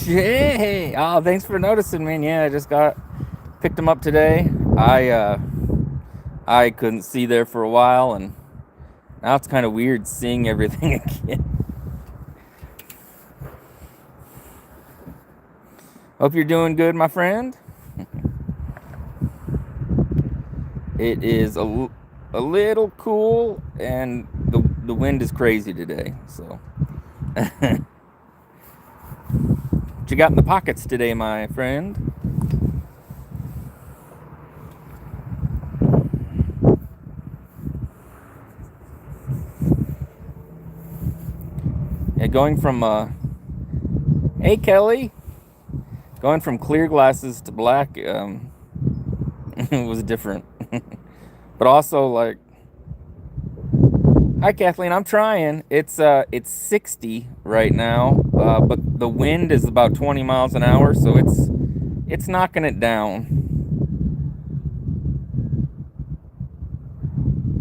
Hey, oh, thanks for noticing, man. Yeah, I just picked him up today. I couldn't see there for a while, and now it's kind of weird seeing everything again. Hope you're doing good, my friend. It is a little cool, and the wind is crazy today. So, what you got in the pockets today, my friend? Yeah, going from hey Kelly, going from clear glasses to black was different. But also like, hi Kathleen, I'm trying. It's 60 right now, but the wind is about 20 miles an hour, so it's knocking it down.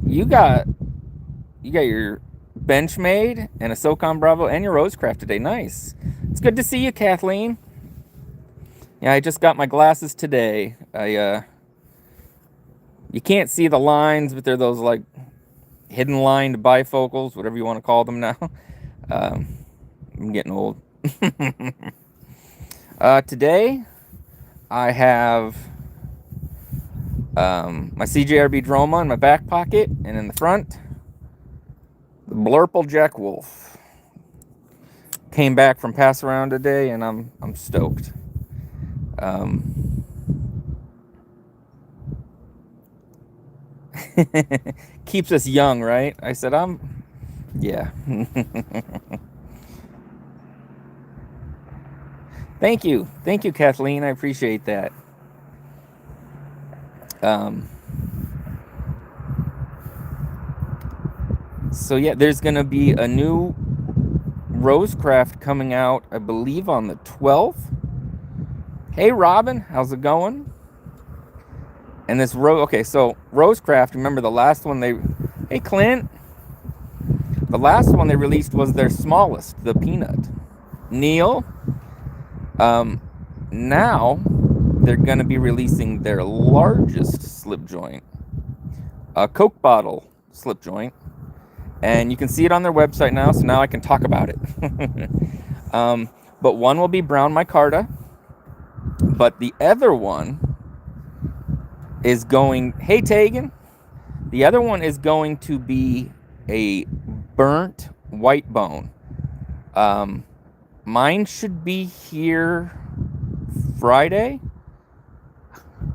You got you got your Benchmade and a SOCOM Bravo and your Rosecraft today. Nice. It's good to see you, Kathleen. Yeah, I just got my glasses today. You can't see the lines, but they're those like hidden lined bifocals, whatever you want to call them now. I'm getting old. Today I have my CJRB Droma in my back pocket, and in the front, the Blurple Jack Wolf. Came back from pass around today, and I'm stoked. Keeps us young, right? I said yeah. Thank you, Kathleen. I appreciate that. So yeah, there's gonna be a new Rosecraft coming out, I believe, on the 12th. Hey Robin, how's it going? And this okay, so Rosecraft, remember the last one hey Clint, the last one they released was their smallest, the Peanut. Neil, now they're gonna be releasing their largest slip joint, a Coke bottle slip joint, and you can see it on their website now. So now I can talk about it. But one will be brown micarta, but the other one is going. Hey Tegan, the other one is going to be a burnt white bone. Mine should be here Friday.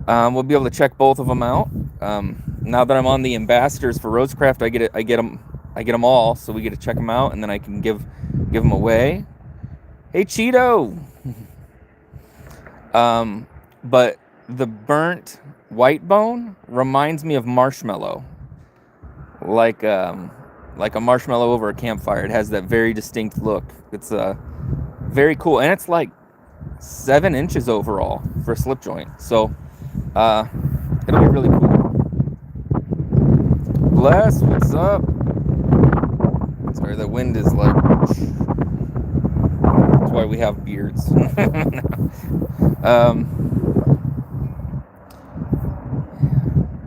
We'll be able to check both of them out. Now that I'm on the ambassadors for Rosecraft, I get them all, so we get to check them out, and then I can give them away. Hey Cheeto. But the burnt white bone reminds me of marshmallow, like a marshmallow over a campfire. It has that very distinct look. It's very cool, and it's like 7 inches overall for a slip joint. So it'll be really cool. Bless, what's up? Sorry, the wind is like. That's why we have beards.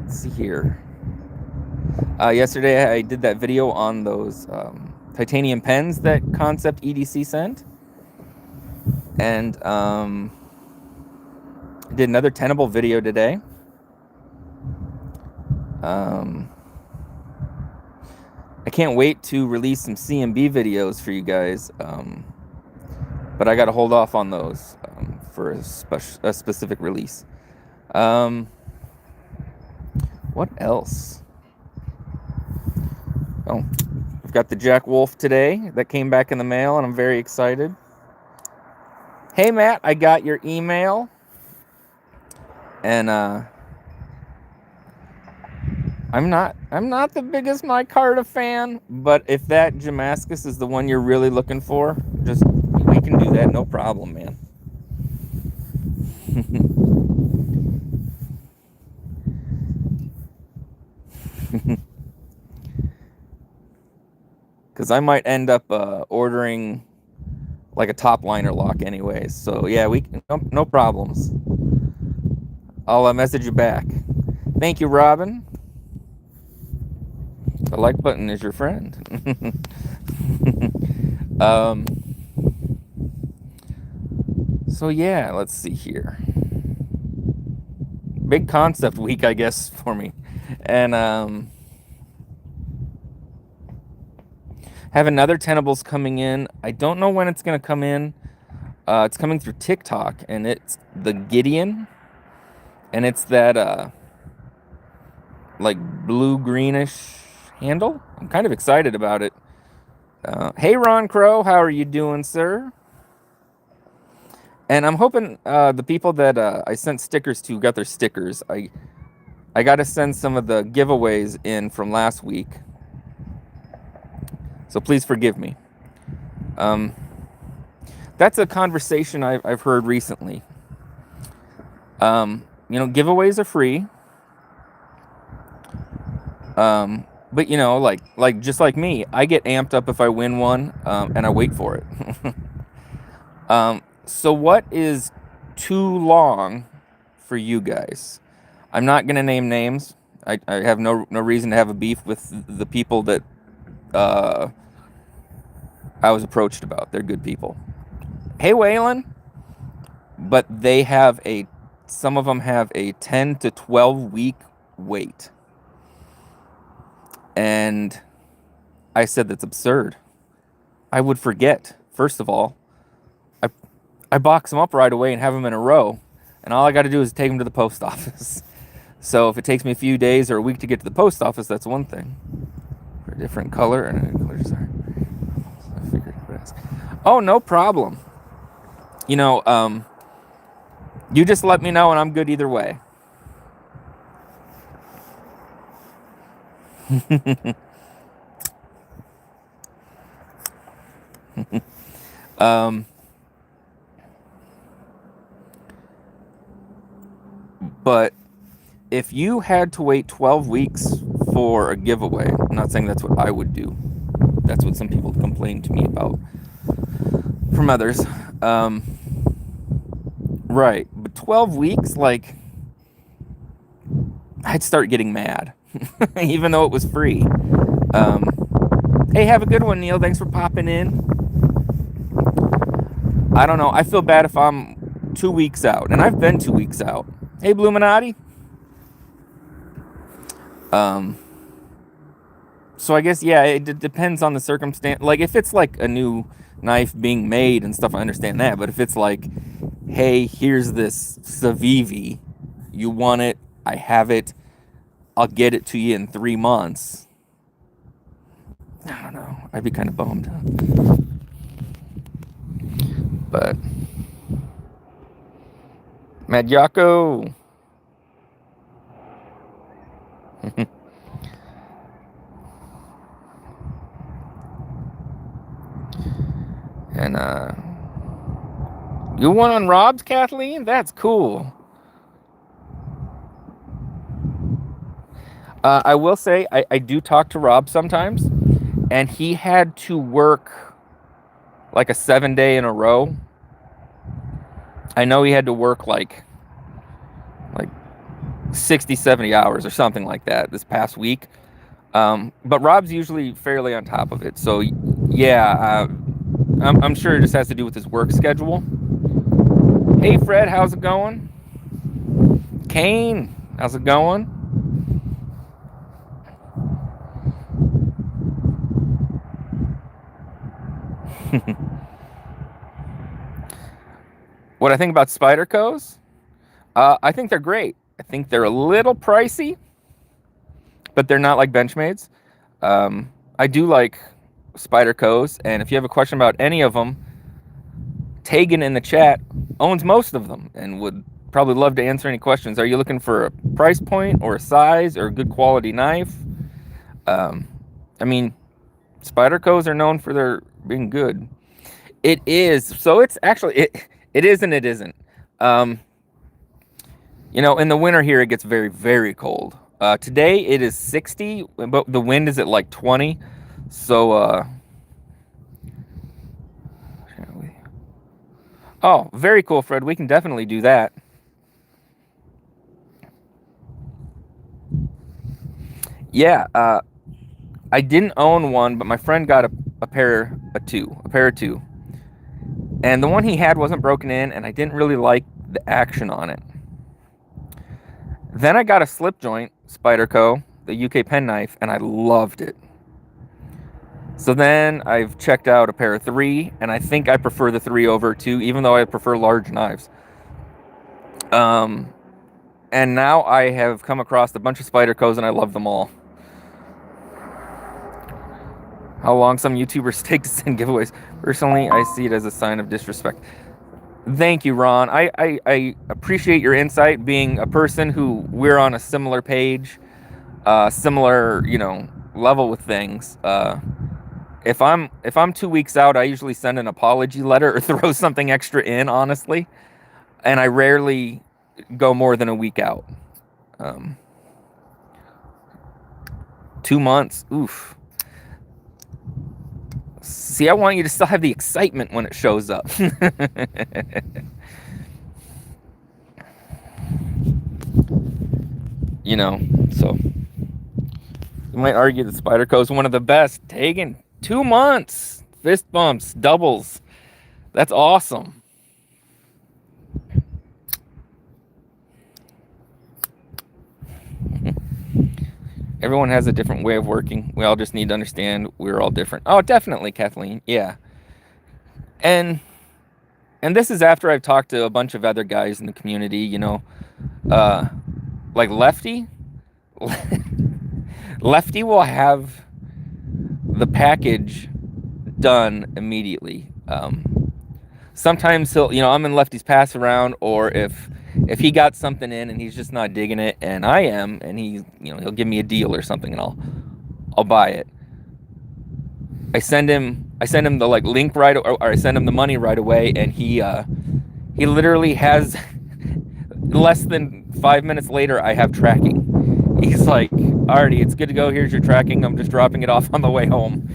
Let's see here. Yesterday I did that video on those titanium pens that Concept EDC sent, and I did another Tenable video today. I can't wait to release some CMB videos for you guys, but I got to hold off on those for a specific release. What else? Oh, I've got the Jack Wolf today that came back in the mail, and I'm very excited. Hey Matt, I got your email, and I'm not the biggest micarta fan, but if that Damascus is the one you're really looking for, we can do that, no problem, man. Because I might end up ordering like a top liner lock anyways. So yeah, no problems. I'll message you back. Thank you, Robin. The like button is your friend. So yeah, let's see here. Big concept week, I guess, for me. And have another Tenables coming in. I don't know when it's going to come in. It's coming through TikTok, and it's the Gideon. And it's that like blue-greenish handle. I'm kind of excited about it. Hey, Ron Crow, how are you doing, sir? And I'm hoping the people that I sent stickers to got their stickers. I got to send some of the giveaways in from last week. So please forgive me. That's a conversation I've heard recently. Giveaways are free. But like just like me, I get amped up if I win one, and I wait for it. So what is too long for you guys? I'm not gonna name names. I have no reason to have a beef with the people that I was approached about. They're good people. Hey, Waylon. But some of them have a 10 to 12 week wait. And I said, that's absurd. I would forget. First of all, I box them up right away and have them in a row. And all I got to do is take them to the post office. So if it takes me a few days or a week to get to the post office, that's one thing. For a different color and colors are. I figured it was. Oh, no problem. You just let me know and I'm good either way. But if you had to wait 12 weeks for a giveaway, I'm not saying that's what I would do. That's what some people complain to me about from others. Right. But 12 weeks, like, I'd start getting mad, even though it was free. Hey, have a good one, Neil. Thanks for popping in. I don't know. I feel bad if I'm 2 weeks out, and I've been 2 weeks out. Hey, Bluminati. So I guess, yeah, it depends on the circumstance. Like, if it's like a new knife being made and stuff, I understand that. But if it's like, hey, here's this Civivi, you want it, I have it, I'll get it to you in 3 months. I don't know. I'd be kind of bummed. But Mad Yako. And you won on Rob's, Kathleen? That's cool. I will say I do talk to Rob sometimes, and he had to work like a 7-day in a row. I know he had to work like 60, 70 hours or something like that this past week. But Rob's usually fairly on top of it. So yeah, I'm sure it just has to do with his work schedule. Hey Fred, how's it going? Kane, how's it going? What I think about Spyderco's? I think they're great. I think they're a little pricey, but they're not like Benchmade's. I do like Spyderco's, and if you have a question about any of them, Tegan in the chat owns most of them and would probably love to answer any questions. Are you looking for a price point or a size or a good quality knife? I mean, Spyderco's are known for their being good. It is. So it's actually, it is and it isn't. In the winter here, it gets very, very cold. Today it is 60, but the wind is at like 20. So, Oh, very cool, Fred. We can definitely do that. Yeah, I didn't own one, but my friend got a pair of two. And the one he had wasn't broken in, and I didn't really like the action on it. Then I got a slip joint Spyderco, the UK penknife, and I loved it. So then I've checked out a pair of 3, and I think I prefer the 3 over 2, even though I prefer large knives. And now I have come across a bunch of Spydercos, and I love them all. How long some YouTubers take to send giveaways. Personally, I see it as a sign of disrespect. Thank you, Ron. I appreciate your insight, being a person who we're on a similar page, similar, level with things. If I'm 2 weeks out, I usually send an apology letter or throw something extra in, honestly. And I rarely go more than a week out. 2 months, oof. See, I want you to still have the excitement when it shows up. So you might argue that Spyderco is one of the best. Taken 2 months, fist bumps, doubles. That's awesome. Everyone has a different way of working. We all just need to understand we're all different. Oh, definitely, Kathleen. Yeah. And this is after I've talked to a bunch of other guys in the community, like Lefty. Lefty will have the package done immediately. Sometimes I'm in Lefty's pass around, or if he got something in and he's just not digging it, and I am, and he'll give me a deal or something, and I'll buy it. I send him the link or I send him the money right away, and he literally has less than 5 minutes later, I have tracking. He's like, "Alrighty, it's good to go. Here's your tracking. I'm just dropping it off on the way home."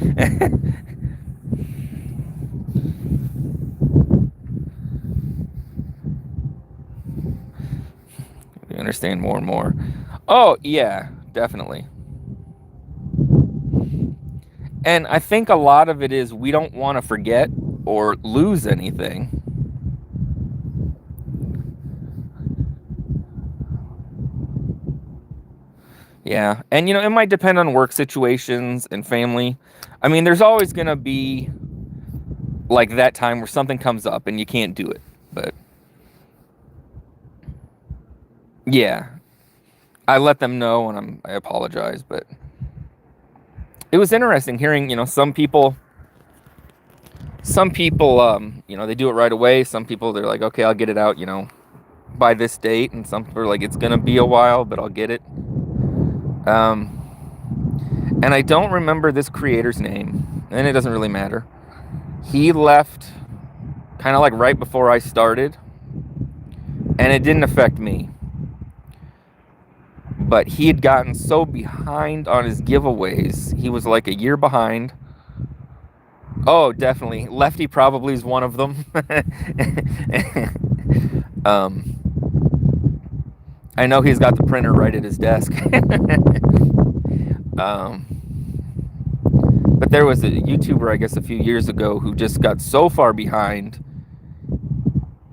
You understand more and more. Oh, yeah, definitely. And I think a lot of it is we don't want to forget or lose anything. Yeah, and it might depend on work situations and family. I mean, there's always going to be like that time where something comes up and you can't do it. But yeah, I let them know, and I apologize. But it was interesting hearing, some people, they do it right away. Some people, they're like, okay, I'll get it out, by this date. And some people are like, it's going to be a while, but I'll get it. And I don't remember this creator's name, and it doesn't really matter. He left kind of like right before I started, and it didn't affect me. But he had gotten so behind on his giveaways. He was like a year behind. Oh, definitely. Lefty probably is one of them. I know he's got the printer right at his desk. But there was a YouTuber, I guess, a few years ago who just got so far behind,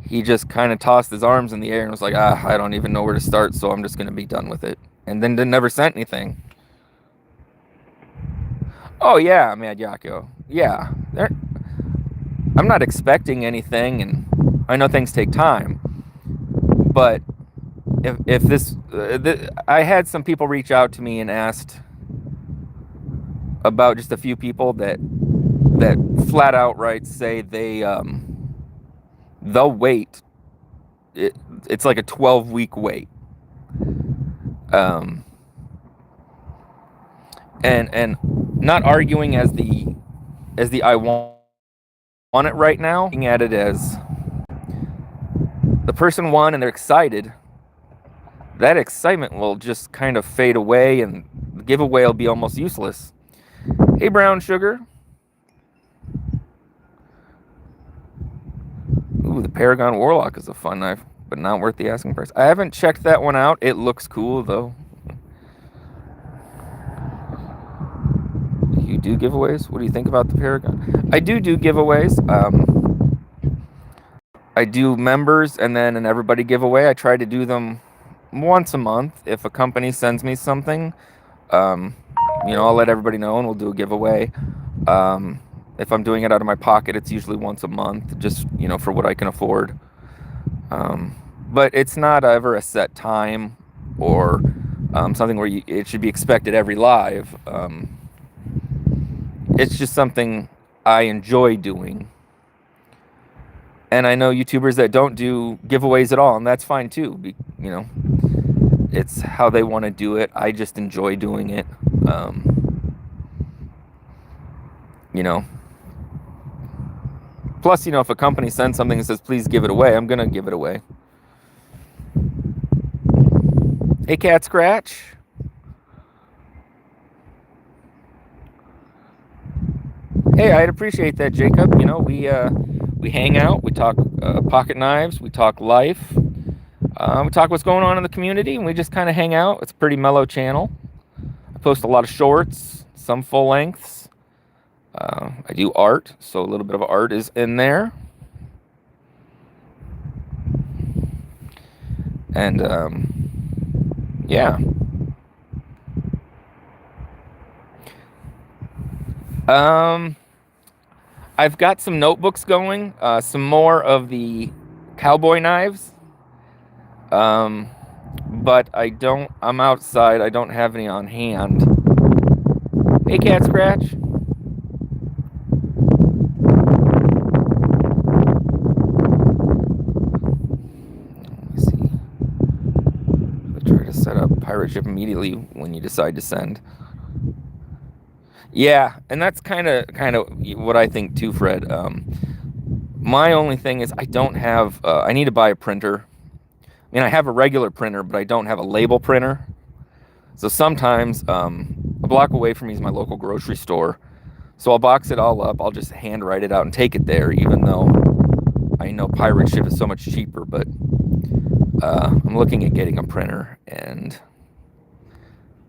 he just kind of tossed his arms in the air and was like, I don't even know where to start, so I'm just going to be done with it. And then never sent anything. Oh, yeah, Mad Yakko. Yeah. I'm not expecting anything, and I know things take time. But if this... I had some people reach out to me and asked about just a few people that flat outright say they'll wait. It's like a 12-week wait. And not arguing as the I want it right now, looking at it as the person won and they're excited. That excitement will just kind of fade away, and the giveaway will be almost useless. Hey, Brown Sugar. Ooh, the The Paragon Warlock is a fun knife, but not worth the asking price. I haven't checked that one out. It looks cool, though. You do giveaways? What do you think about the Paragon? I do giveaways. I do members and then an everybody giveaway. I try to do them once a month. If a company sends me something, I'll let everybody know and we'll do a giveaway. If I'm doing it out of my pocket, it's usually once a month, just, for what I can afford. But it's not ever a set time or something where it should be expected every live. It's just something I enjoy doing. And I know YouTubers that don't do giveaways at all, and that's fine too. It's how they want to do it. I just enjoy doing it. Plus, if a company sends something and says, please give it away, I'm going to give it away. Hey, Cat Scratch. Hey, I'd appreciate that, Jacob. We hang out, we talk pocket knives, we talk life, we talk what's going on in the community, and we just kind of hang out. It's a pretty mellow channel. I post a lot of shorts, some full lengths. I do art, so a little bit of art is in there. And, yeah. I've got some notebooks going, some more of the cowboy knives. But I'm outside, I don't have any on hand. Hey, Cat Scratch. Let me see. I'll try to set up pirate ship immediately when you decide to send. Yeah, and that's kind of what I think too, Fred. My only thing is I don't have, I need to buy a printer. I have a regular printer, but I don't have a label printer. So sometimes, a block away from me is my local grocery store. So I'll box it all up. I'll just hand write it out and take it there, even though I know pirate ship is so much cheaper. But I'm looking at getting a printer, and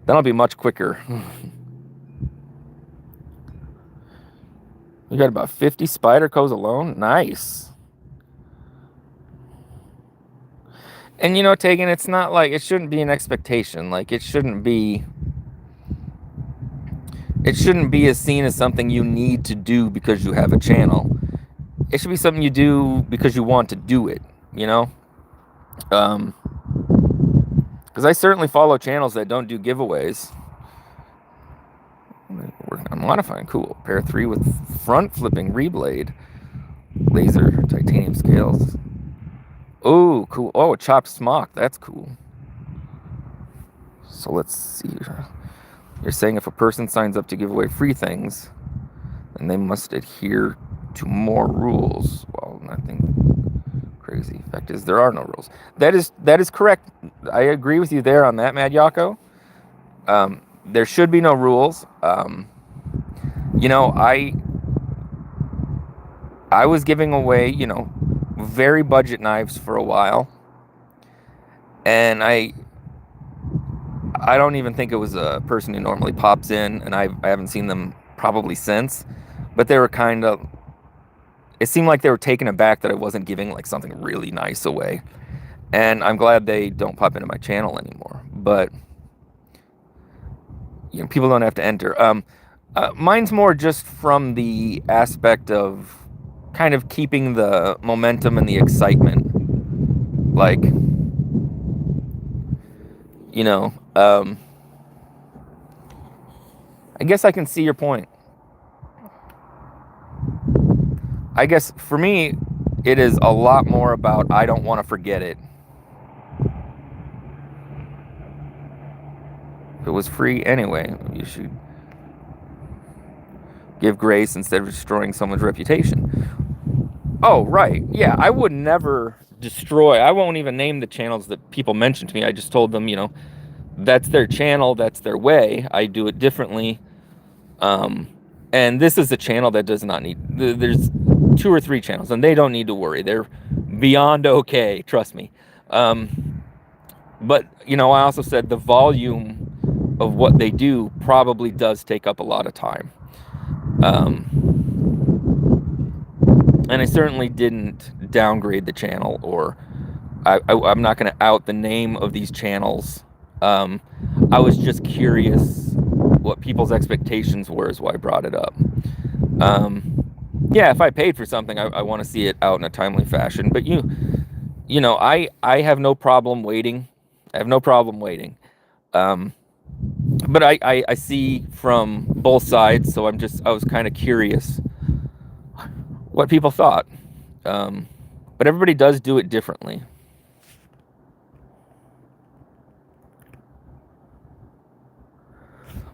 then I'll be much quicker. We got about 50 Spydercos alone. Nice. And Tegan, it's not like, it shouldn't be an expectation. Like, it shouldn't be as seen as something you need to do because you have a channel. It should be something you do because you want to do it, because I certainly follow channels that don't do giveaways. Working on modifying. Cool. Pair 3 with front flipping reblade. Laser titanium scales. Oh, cool. Oh, a chopped smock. That's cool. So let's see. You're saying if a person signs up to give away free things, then they must adhere to more rules. Well, nothing crazy. Fact is, there are no rules. That is correct. I agree with you there on that, Mad Yako. There should be no rules. I was giving away, very budget knives for a while, and I don't even think it was a person who normally pops in, and I haven't seen them probably since, but they were it seemed like they were taken aback that I wasn't giving like something really nice away, and I'm glad they don't pop into my channel anymore. But people don't have to enter. Mine's more just from the aspect of kind of keeping the momentum and the excitement. Like, I guess I can see your point. I guess for me, it is a lot more about I don't want to forget it. If it was free anyway, you should give grace instead of destroying someone's reputation. Oh, right. Yeah, I would never destroy. I won't even name the channels that people mention to me. I just told them, that's their channel, that's their way. I do it differently. And this is a channel that does not need, there's 2 or 3 channels, and they don't need to worry. They're beyond okay, trust me. But, you know, I also said the volume of what they do probably does take up a lot of time. And I certainly didn't downgrade the channel, or I'm not going to out the name of these channels. I was just curious what people's expectations were, is why I brought it up. Yeah, if I paid for something, I want to see it out in a timely fashion. But you know, I have no problem waiting. I have no problem waiting. But I see from both sides, so I was kind of curious what people thought. But everybody does do it differently.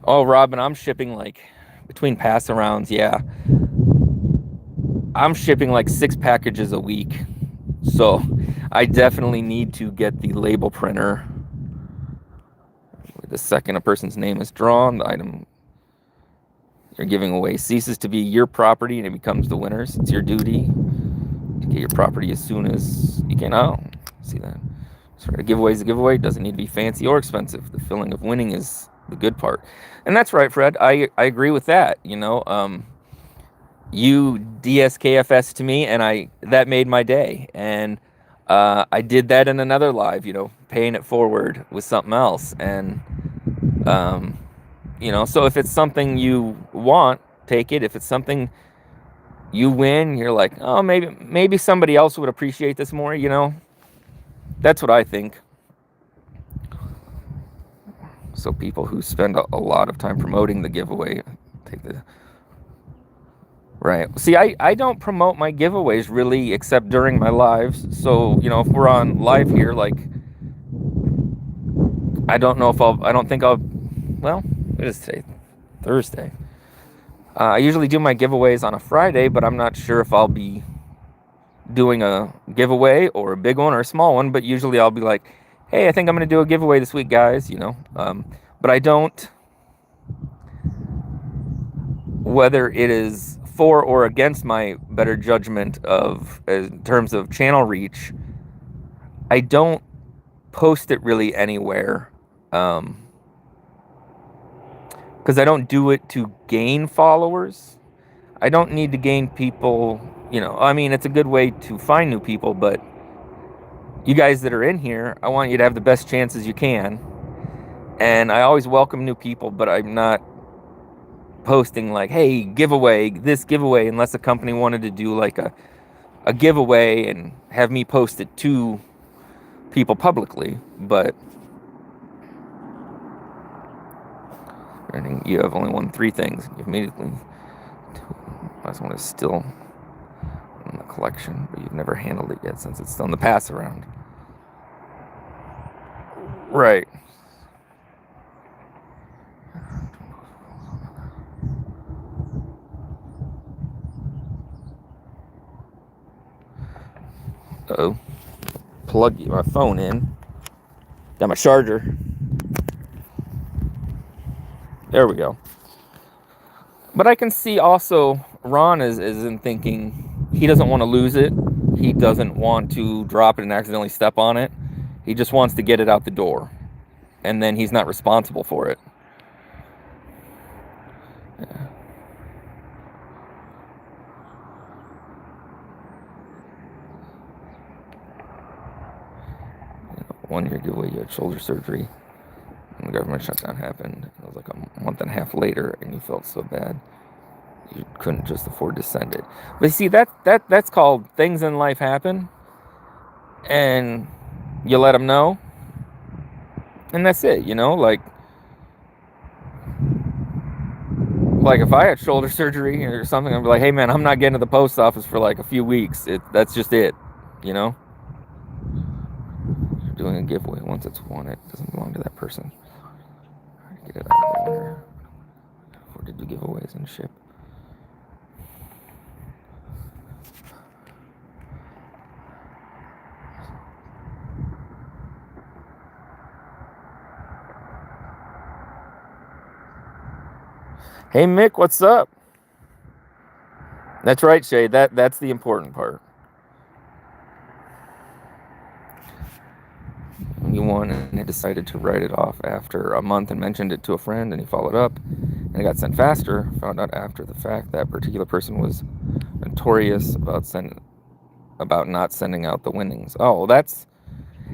Oh, Robin, I'm shipping like between pass arounds, yeah. I'm shipping like 6 packages a week. So I definitely need to get the label printer. The second a person's name is drawn, the item you're giving away ceases to be your property and it becomes the winner's. It's your duty to get your property as soon as you can. Oh, see that? So a giveaway is a giveaway. It doesn't need to be fancy or expensive. The feeling of winning is the good part. And that's right, Fred. I agree with that. You know, you DSKFS to me, and that made my day. And I did that in another live, you know, paying it forward with something else. And you know, so if it's something you want, take it. If it's something you win, you're like, oh, maybe somebody else would appreciate this more, you know. That's what I think. So people who spend a lot of time promoting the giveaway take the right. See, I don't promote my giveaways really except during my lives. So, you know, if we're on live here, like, I don't think I'll, well, what is today? Thursday. I usually do my giveaways on a Friday, but I'm not sure if I'll be doing a giveaway or a big one or a small one, but usually I'll be like, hey, I think I'm going to do a giveaway this week, guys, you know. But I don't, whether it is for or against my better judgment of, in terms of channel reach, I don't post it really anywhere. Because I don't do it to gain followers. I don't need to gain people, you know. I mean, it's a good way to find new people, but you guys that are in here, I want you to have the best chances you can. And I always welcome new people, but I'm not posting like, hey, giveaway, this giveaway, unless a company wanted to do like a giveaway and have me post it to people publicly. But you have only won 3 things. You immediately, last one is still in the collection, but you've never handled it yet since it's still in the pass around. Right. Uh-oh. Plug my phone in. Got my charger. There we go. But I can see also Ron is in thinking he doesn't want to lose it. He doesn't want to drop it and accidentally step on it. He just wants to get it out the door. And then he's not responsible for it. Yeah. One year giveaway, you had shoulder surgery. When the government shutdown happened, it was like a month and a half later, and you felt so bad you couldn't just afford to send it. But you see, that's called things in life happen, and you let them know, and that's it. You know, like if I had shoulder surgery or something, I'd be like, hey man, I'm not getting to the post office for like a few weeks. That's just it. You know. You're doing a giveaway. Once it's won, it doesn't belong to that person. Get it out of the winner. Afford to do giveaways and ship. Hey Mick, what's up? That's right, Shay. That's the important part. he won, and he decided to write it off after a month and mentioned it to a friend, and he followed up, and it got sent faster. Found out after the fact that particular person was notorious about not sending out the winnings. Oh, well, that's,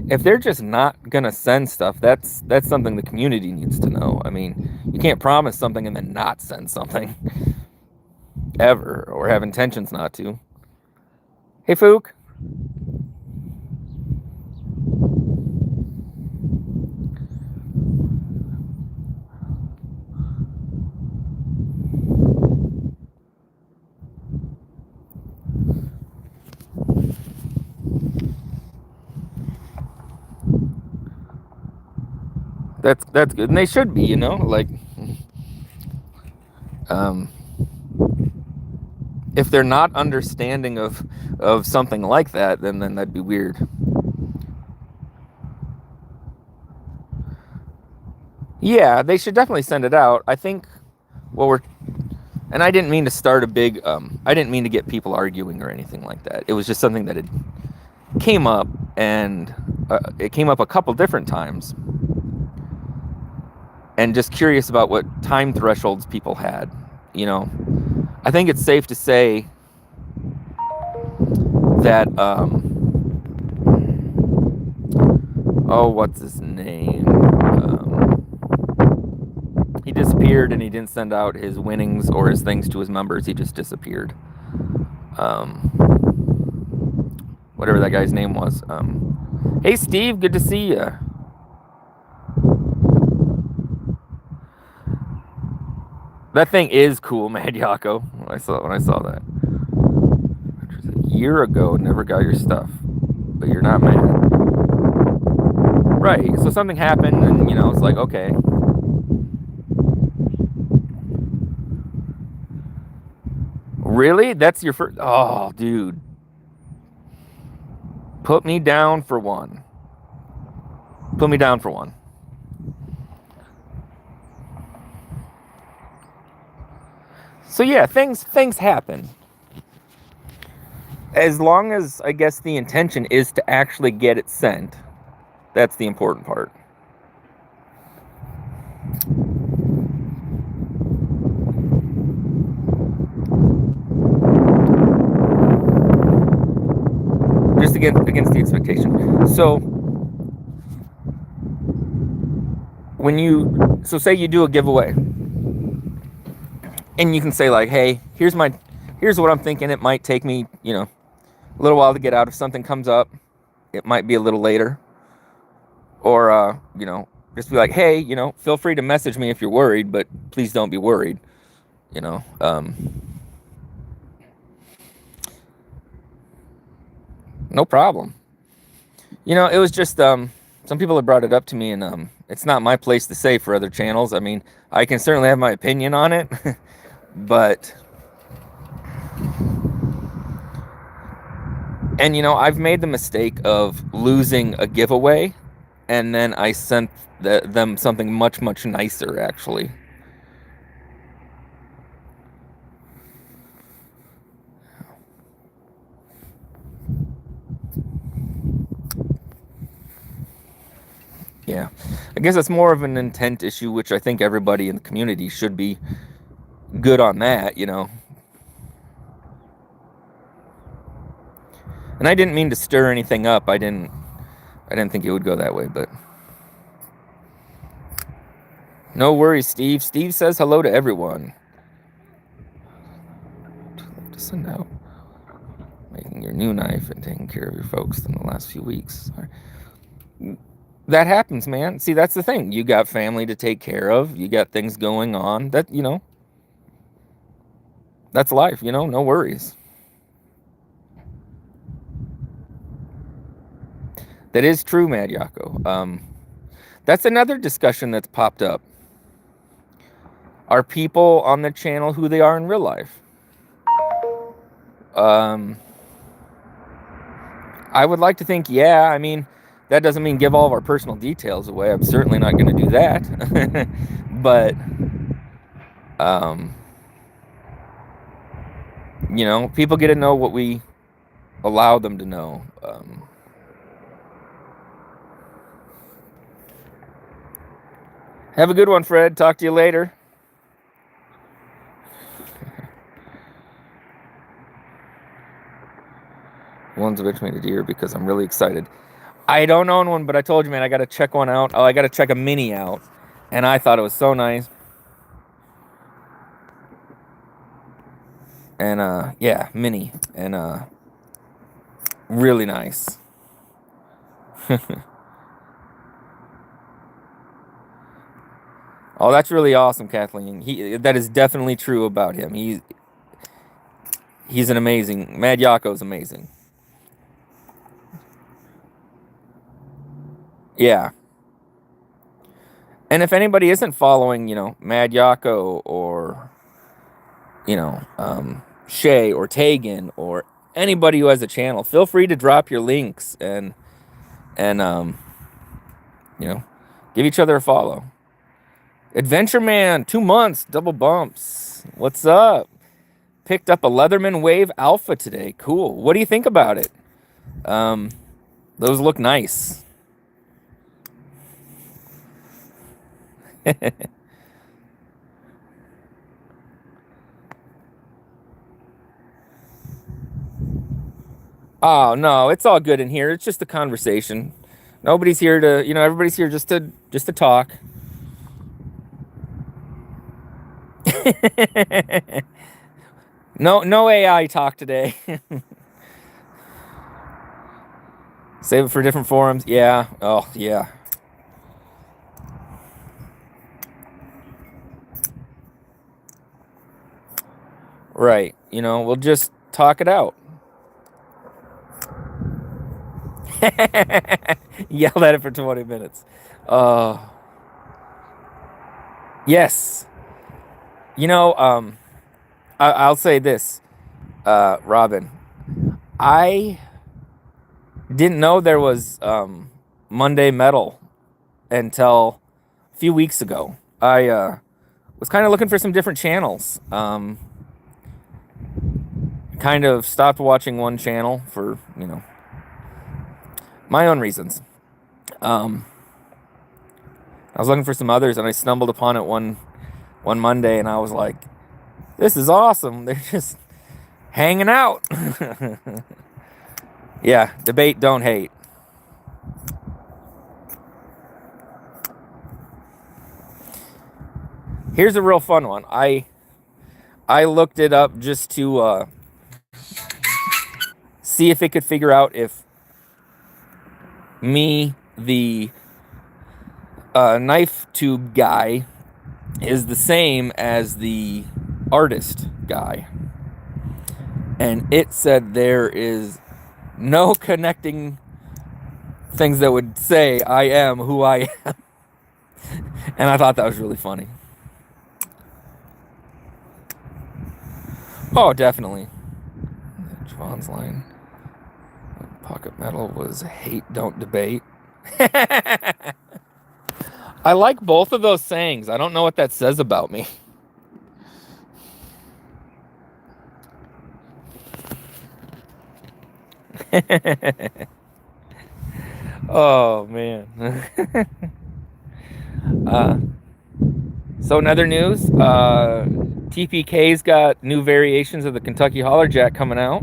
if they're just not gonna send stuff, that's something the community needs to know. I mean, you can't promise something and then not send something ever, or have intentions not to. Hey, Fook. That's good, and they should be, you know, like, if they're not understanding of something like that, then that'd be weird. Yeah, they should definitely send it out. I think and I didn't mean to start a big, I didn't mean to get people arguing or anything like that. It was just something that had came up, and it came up a couple different times, and just curious about what time thresholds people had. You know, I think it's safe to say that, oh, what's his name? He disappeared, and he didn't send out his winnings or his things to his members. He just disappeared. Whatever that guy's name was. Hey, Steve, good to see you. That thing is cool, Mad Yako. When I saw that. A year ago, never got your stuff, but you're not mad. Right, so something happened, and, you know, it's like, okay. Really? That's your first? Oh, dude. Put me down for one. Put me down for one. So yeah, things happen. As long as, I guess, the intention is to actually get it sent. That's the important part. Just against the expectation. So say you do a giveaway, and you can say, like, hey, here's what I'm thinking. It might take me, you know, a little while to get out. If something comes up, it might be a little later. Or, you know, just be like, hey, you know, feel free to message me if you're worried, but please don't be worried, you know. No problem. You know, it was just, some people have brought it up to me, and it's not my place to say for other channels. I mean, I can certainly have my opinion on it, but, and, you know, I've made the mistake of losing a giveaway, and then I sent them something much, much nicer, actually. Yeah, I guess it's more of an intent issue, which I think everybody in the community should be good on that, you know. And I didn't mean to stir anything up. I didn't think it would go that way, but no worries, Steve. Steve says hello to everyone. Too late to send out. Making your new knife and taking care of your folks in the last few weeks. That happens, man. See, that's the thing. You got family to take care of. You got things going on. That, you know, that's life, you know, no worries. That is true, Mad Yako. That's another discussion that's popped up. Are people on the channel who they are in real life? I would like to think, yeah. I mean, that doesn't mean give all of our personal details away. I'm certainly not going to do that. But, you know, people get to know what we allow them to know. Have a good one, Fred. Talk to you later. One's a bitch made a deer because I'm really excited. I don't own one, but I told you, man, I got to check one out. Oh, I got to check a mini out. And I thought it was so nice. And, yeah, mini. And, really nice. Oh, that's really awesome, Kathleen. That is definitely true about him. He's an amazing... Mad Yakko's amazing. Yeah. And if anybody isn't following, you know, Mad Yakko or, you know, Shay or Tegan or anybody who has a channel, feel free to drop your links and you know, give each other a follow. Adventure Man, 2 months, double bumps. What's up? Picked up a Leatherman Wave Alpha today. Cool. What do you think about it? Those look nice. Oh, no, it's all good in here. It's just a conversation. Nobody's here to, you know, everybody's here just to talk. No AI talk today. Save it for different forums. Yeah. Oh, yeah. Right. You know, we'll just talk it out. Yelled at it for 20 minutes. Yes. You know, I'll say this, Robin. I didn't know there was Monday Metal until a few weeks ago. I was kind of looking for some different channels. Kind of stopped watching one channel for, you know, my own reasons. I was looking for some others, and I stumbled upon it one Monday, and I was like, this is awesome. They're just hanging out. Yeah, debate, don't hate. Here's a real fun one. I looked it up just to see if it could figure out if me, the knife tube guy, is the same as the artist guy. And it said there is no connecting things that would say I am who I am. And I thought that was really funny. Oh, definitely. Javon's line. Pocket metal was hate, don't debate. I like both of those sayings. I don't know what that says about me. Oh, man. So in other news, TPK's got new variations of the Kentucky Hollerjack coming out.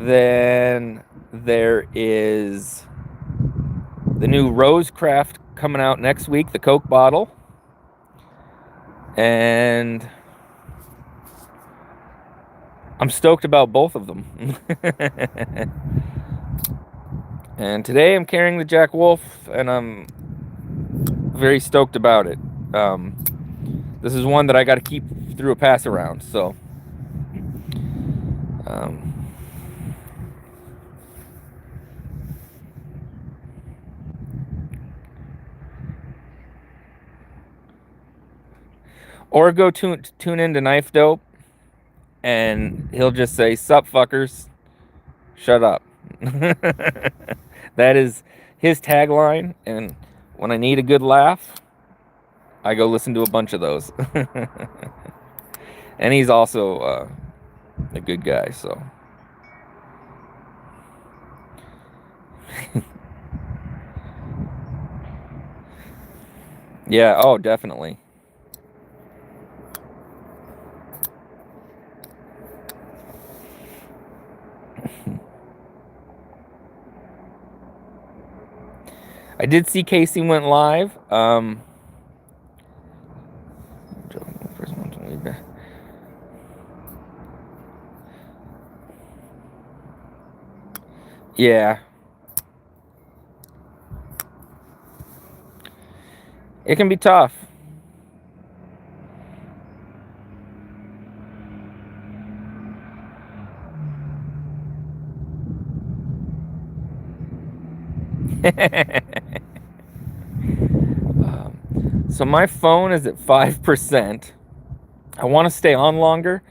Then there is the new Rosecraft coming out next week, the Coke bottle. And I'm stoked about both of them. And today I'm carrying the Jack Wolf, and I'm very stoked about it. This is one that I got to keep through a pass around, so or go tune into Knife Dope, and he'll just say, "Sup, fuckers, shut up." That is his tagline, and when I need a good laugh, I go listen to a bunch of those. And he's also a good guy, so. Yeah, oh, definitely. I did see Casey went live. Yeah. It can be tough. So my phone is at 5%. I want to stay on longer,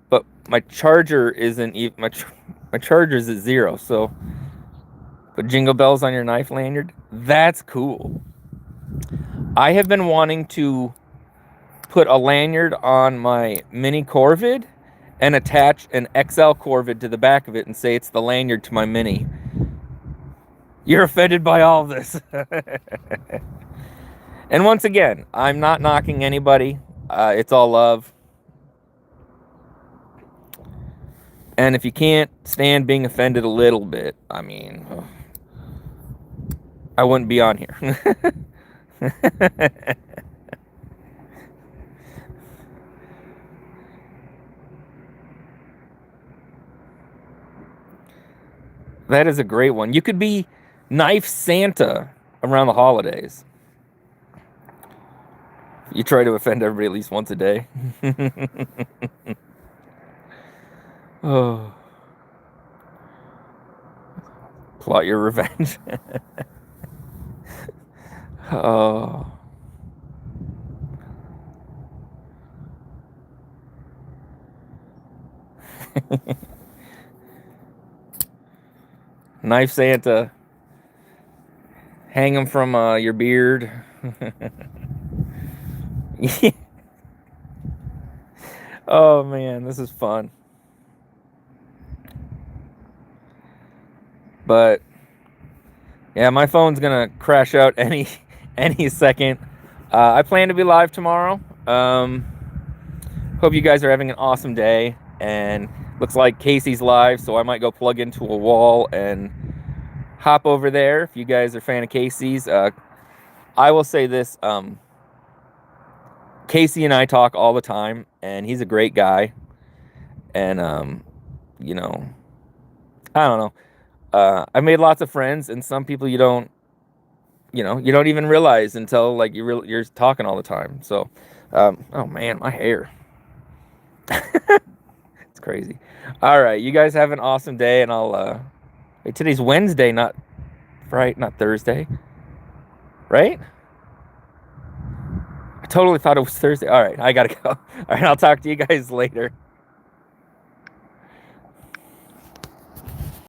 but my charger isn't even my charger's at 0. So, put jingle bells on your knife lanyard. That's cool. I have been wanting to put a lanyard on my mini Corvid and attach an XL Corvid to the back of it and say it's the lanyard to my mini. You're offended by all of this. And once again, I'm not knocking anybody. It's all love. And if you can't stand being offended a little bit, I mean, I wouldn't be on here. That is a great one. You could be Knife Santa around the holidays. You try to offend everybody at least once a day. Oh. Plot your revenge. Oh. Knife Santa. Hang him from your beard. Oh man, this is fun. But yeah, my phone's gonna crash out any second. I plan to be live tomorrow. Hope you guys are having an awesome day. And looks like Casey's live, so I might go plug into a wall and hop over there. If you guys are a fan of Casey's, I will say this: Casey and I talk all the time, and he's a great guy. And you know, I don't know. I've made lots of friends, and some people you don't even realize until like you're talking all the time. So, oh man, my hair. It's crazy. All right, you guys have an awesome day, and I'll wait, today's Wednesday, not Friday, not Thursday. Right? I totally thought it was Thursday. All right, I gotta go. All right, I'll talk to you guys later.